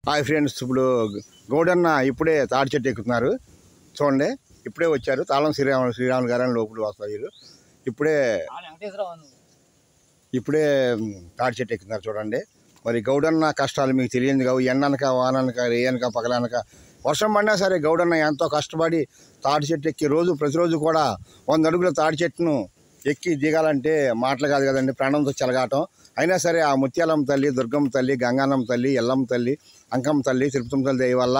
Hi friends, ఇప్పుడు గౌడన్న ఇప్పుడే తాడి చెట్టు ఎక్కుతున్నారు. చూడండి, ఇప్పుడే వచ్చారు. తాళం శ్రీరాములు గారు అని లోపల వస్తారు వీళ్ళు. ఇప్పుడే తాడి చెట్టు ఎక్కుతున్నారు. చూడండి, మరి గౌడన్న కష్టాలు మీకు తెలియదు కావు. ఎండనక వాననక రేయనక పగలనక వర్షం పడినా సరే గౌడన్న ఎంతో కష్టపడి తాడి చెట్టు ఎక్కి ప్రతిరోజు కూడా 100 అడుగుల తాడి చెట్టును ఎక్కి దిగాలంటే మాటలు కాదు కదండి, ప్రాణంతో చెలగాటం. అయినా సరే ఆ ముత్యాలమ్మ తల్లి, దుర్గమ్మ తల్లి, గంగానమ్మ తల్లి, ఎల్లమ్మ తల్లి, అంకమ్మ తల్లి, తిరుపతమ్మ తల్లి దయ వల్ల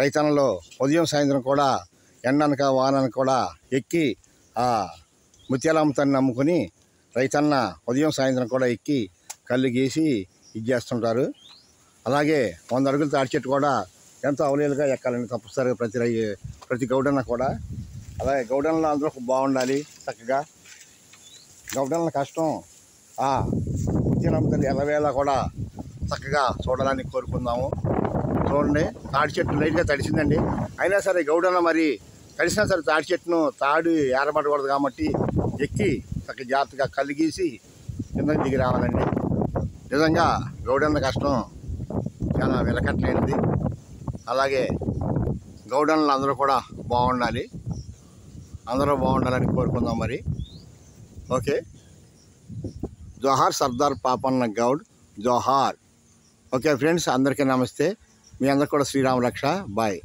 రైతన్నలో ఉదయం సాయంత్రం కూడా ఎండనక వాననక కూడా ఎక్కి ఆ ముత్యాలమ్మ తల్లిని నమ్ముకొని రైతన్న ఉదయం సాయంత్రం కూడా ఎక్కి కళ్ళు గీసి ఇది చేస్తుంటారు. అలాగే 100 అడుగుల తాడి చెట్టు కూడా ఎంతో అవలీలుగా ఎక్కాలని తప్పనిసరిగా ప్రతి గౌడన్న కూడా. అలాగే గౌడన్నలో అందరూ బాగుండాలి. చక్కగా గౌడన్నల కష్టం ముత్యాలమ్మ తల్లి ఎల్లవేళ కూడా చక్కగా చూడాలని కోరుకుందాము. చూడండి, తాడి చెట్టు లైట్గా తడిసిందండి. అయినా సరే గౌడన్న మరి తడిసినా సరే తాడి చెట్టును తాడు ఏరబడకూడదు కాబట్టి ఎక్కి చక్కగా జాగ్రత్తగా కళ్ళు గీసి కిందకి దిగి రావాలండి. నిజంగా గౌడన్న కష్టం చాలా వెలకట్లేనిది. అలాగే గౌడన్నలు అందరూ కూడా బాగుండాలి, అందరూ బాగుండాలని కోరుకుందాం. మరి ఓకే, జోహార్ సర్దార్ పాపన్న గౌడ్, జోహార్. ఓకే ఫ్రెండ్స్, అందరికీ నమస్తే. మీ అందరికి కూడా శ్రీరామ రక్ష. బాయ్.